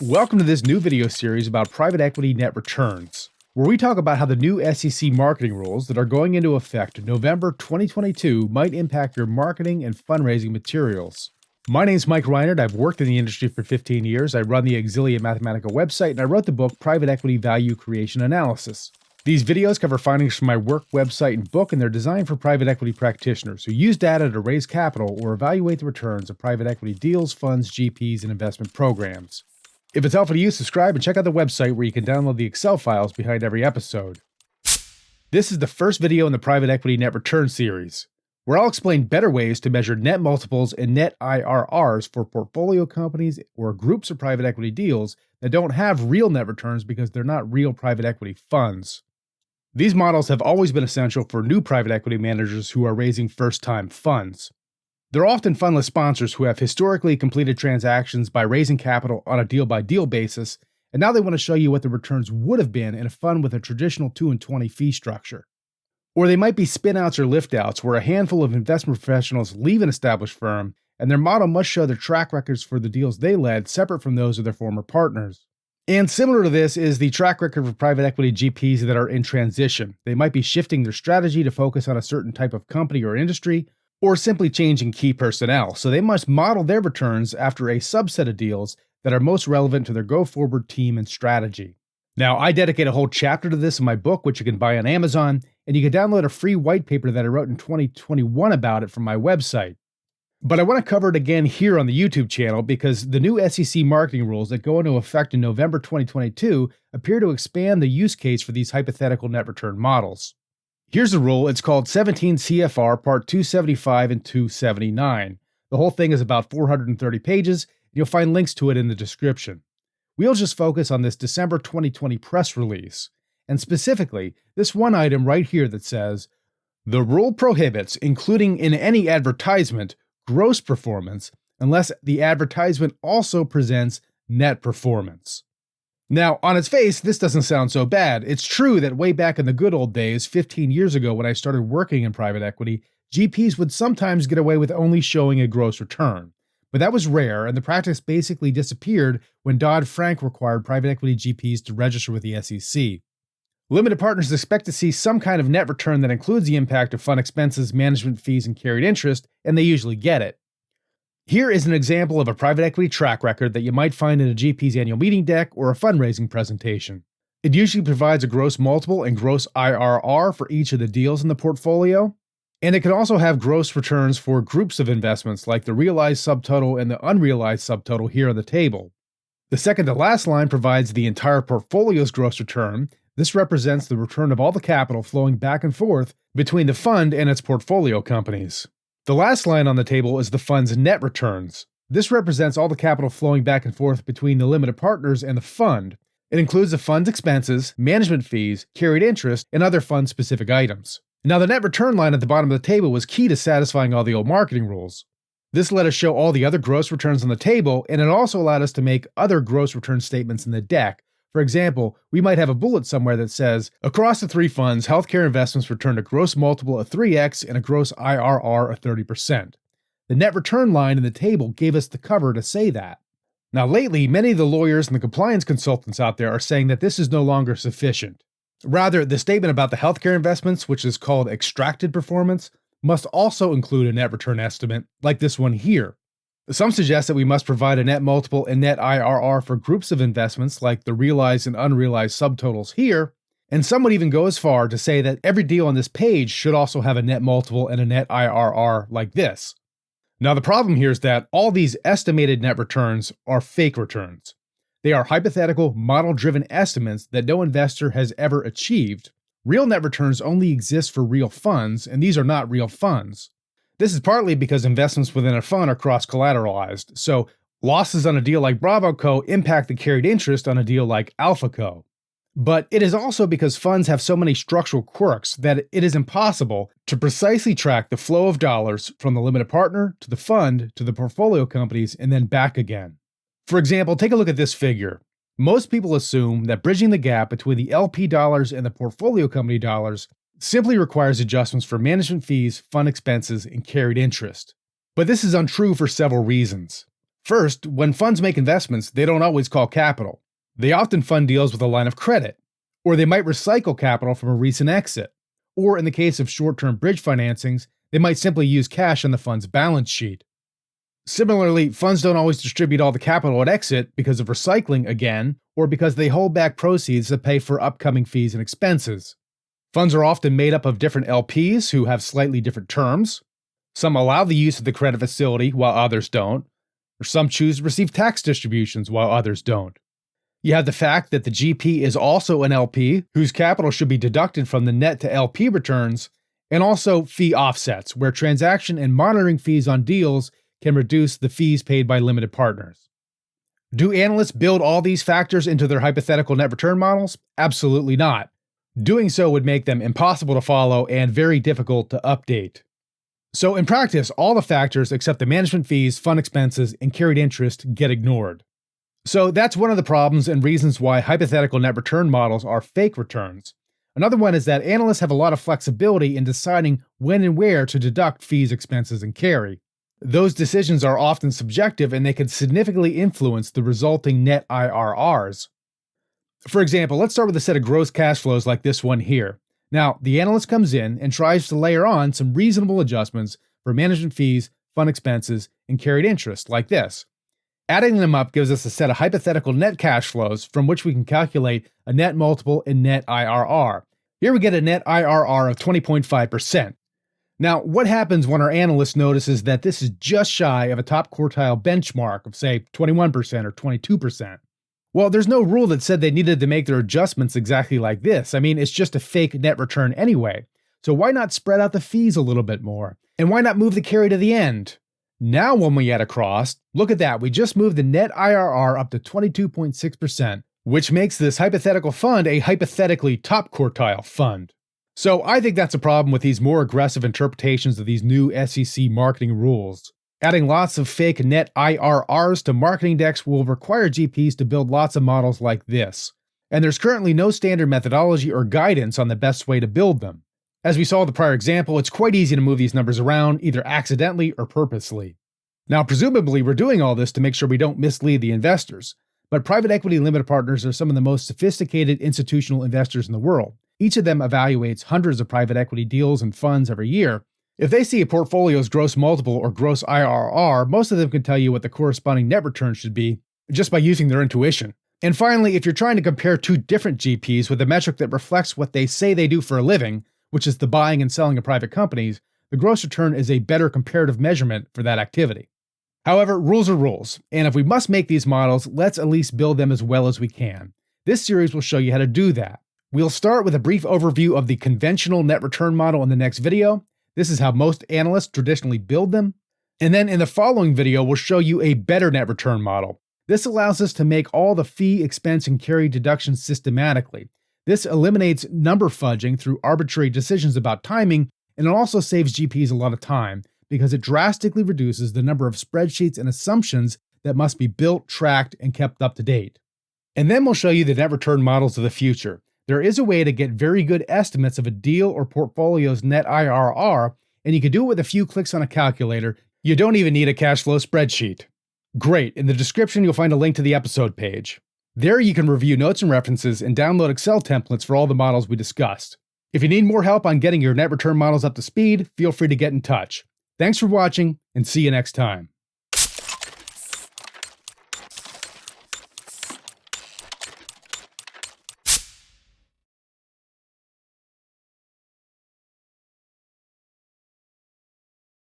Welcome to this new video series about private equity net returns, where we talk about how the new SEC marketing rules that are going into effect in November 2022 might impact your marketing and fundraising materials. My name is Mike Reinert. I've worked in the industry for 15 years. I run the AUXILIA Mathematica website, and I wrote the book Private Equity Value Creation Analysis. These videos cover findings from my work, website, and book, and they're designed for private equity practitioners who use data to raise capital or evaluate the returns of private equity deals, funds, GPs, and investment programs. If it's helpful to you, subscribe and check out the website where you can download the Excel files behind every episode. This is the first video in the Private Equity Net Return series, where I'll explain better ways to measure net multiples and net IRRs for portfolio companies or groups of private equity deals that don't have real net returns because they're not real private equity funds. These models have always been essential for new private equity managers who are raising first-time funds. They're often fundless sponsors who have historically completed transactions by raising capital on a deal-by-deal basis, and now they want to show you what the returns would have been in a fund with a traditional 2 and 20 fee structure. Or they might be spin-outs or lift-outs where a handful of investment professionals leave an established firm, and their model must show their track records for the deals they led separate from those of their former partners. And similar to this is the track record for private equity GPs that are in transition. They might be shifting their strategy to focus on a certain type of company or industry, or simply changing key personnel, so they must model their returns after a subset of deals that are most relevant to their go-forward team and strategy. Now, I dedicate a whole chapter to this in my book, which you can buy on Amazon, and you can download a free white paper that I wrote in 2021 about it from my website. But I want to cover it again here on the YouTube channel because the new SEC marketing rules that go into effect in November 2022 appear to expand the use case for these hypothetical net return models. Here's the rule. It's called 17 CFR Part 275 and 279. The whole thing is about 430 pages. You'll find links to it in the description. We'll just focus on this December 2020 press release, and specifically this one item right here that says, "The rule prohibits including in any advertisement gross performance unless the advertisement also presents net performance." Now, on its face, this doesn't sound so bad. It's true that way back in the good old days, 15 years ago when I started working in private equity, GPs would sometimes get away with only showing a gross return. But that was rare, and the practice basically disappeared when Dodd-Frank required private equity GPs to register with the SEC. Limited partners expect to see some kind of net return that includes the impact of fund expenses, management fees, and carried interest, and they usually get it. Here is an example of a private equity track record that you might find in a GP's annual meeting deck or a fundraising presentation. It usually provides a gross multiple and gross IRR for each of the deals in the portfolio, and it can also have gross returns for groups of investments like the realized subtotal and the unrealized subtotal here on the table. The second to last line provides the entire portfolio's gross return. This represents the return of all the capital flowing back and forth between the fund and its portfolio companies. The last line on the table is the fund's net returns. This represents all the capital flowing back and forth between the limited partners and the fund. It includes the fund's expenses, management fees, carried interest, and other fund-specific items. Now, the net return line at the bottom of the table was key to satisfying all the old marketing rules. This let us show all the other gross returns on the table, and it also allowed us to make other gross return statements in the deck. For example, we might have a bullet somewhere that says, across the three funds, healthcare investments returned a gross multiple of 3x and a gross IRR of 30%. The net return line in the table gave us the cover to say that. Now lately, many of the lawyers and the compliance consultants out there are saying that this is no longer sufficient. Rather, the statement about the healthcare investments, which is called extracted performance, must also include a net return estimate, like this one here. Some suggest that we must provide a net multiple and net IRR for groups of investments like the realized and unrealized subtotals here, and some would even go as far to say that every deal on this page should also have a net multiple and a net IRR like this. Now the problem here is that all these estimated net returns are fake returns. They are hypothetical, model-driven estimates that no investor has ever achieved. Real net returns only exist for real funds, and these are not real funds. This is partly because investments within a fund are cross-collateralized, so losses on a deal like Bravo Co. impact the carried interest on a deal like Alpha Co. But it is also because funds have so many structural quirks that it is impossible to precisely track the flow of dollars from the limited partner to the fund to the portfolio companies and then back again. For example, take a look at this figure. Most people assume that bridging the gap between the LP dollars and the portfolio company dollars simply requires adjustments for management fees, fund expenses, and carried interest. But this is untrue for several reasons. First, when funds make investments, they don't always call capital. They often fund deals with a line of credit, or they might recycle capital from a recent exit. Or in the case of short-term bridge financings, they might simply use cash on the fund's balance sheet. Similarly, funds don't always distribute all the capital at exit because of recycling again, or because they hold back proceeds to pay for upcoming fees and expenses. Funds are often made up of different LPs who have slightly different terms. Some allow the use of the credit facility while others don't, or some choose to receive tax distributions while others don't. You have the fact that the GP is also an LP whose capital should be deducted from the net to LP returns, and also fee offsets, where transaction and monitoring fees on deals can reduce the fees paid by limited partners. Do analysts build all these factors into their hypothetical net return models? Absolutely not. Doing so would make them impossible to follow and very difficult to update. So in practice, all the factors except the management fees, fund expenses, and carried interest get ignored. So that's one of the problems and reasons why hypothetical net return models are fake returns. Another one is that analysts have a lot of flexibility in deciding when and where to deduct fees, expenses, and carry. Those decisions are often subjective and they can significantly influence the resulting net IRRs. For example, let's start with a set of gross cash flows like this one here. Now, the analyst comes in and tries to layer on some reasonable adjustments for management fees, fund expenses, and carried interest, like this. Adding them up gives us a set of hypothetical net cash flows from which we can calculate a net multiple and net IRR. Here we get a net IRR of 20.5%. Now, what happens when our analyst notices that this is just shy of a top quartile benchmark of, say, 21% or 22%? Well, there's no rule that said they needed to make their adjustments exactly like this. I mean, it's just a fake net return anyway. So why not spread out the fees a little bit more? And why not move the carry to the end? Now when we add across, look at that, we just moved the net IRR up to 22.6%, which makes this hypothetical fund a hypothetically top quartile fund. So I think that's a problem with these more aggressive interpretations of these new SEC marketing rules. Adding lots of fake net IRRs to marketing decks will require GPs to build lots of models like this. And there's currently no standard methodology or guidance on the best way to build them. As we saw in the prior example, it's quite easy to move these numbers around, either accidentally or purposely. Now, presumably, we're doing all this to make sure we don't mislead the investors. But private equity limited partners are some of the most sophisticated institutional investors in the world. Each of them evaluates hundreds of private equity deals and funds every year. If they see a portfolio's gross multiple or gross IRR, most of them can tell you what the corresponding net return should be just by using their intuition. And finally, if you're trying to compare two different GPs with a metric that reflects what they say they do for a living, which is the buying and selling of private companies, the gross return is a better comparative measurement for that activity. However, rules are rules, and if we must make these models, let's at least build them as well as we can. This series will show you how to do that. We'll start with a brief overview of the conventional net return model in the next video. This is how most analysts traditionally build them. And then in the following video, we'll show you a better net return model. This allows us to make all the fee, expense, and carry deductions systematically. This eliminates number fudging through arbitrary decisions about timing, and it also saves GPs a lot of time because it drastically reduces the number of spreadsheets and assumptions that must be built, tracked, and kept up to date. And then we'll show you the net return models of the future. There is a way to get very good estimates of a deal or portfolio's net IRR, and you can do it with a few clicks on a calculator. You don't even need a cash flow spreadsheet. Great, in the description you'll find a link to the episode page. There you can review notes and references and download Excel templates for all the models we discussed. If you need more help on getting your net return models up to speed, feel free to get in touch. Thanks for watching, and see you next time.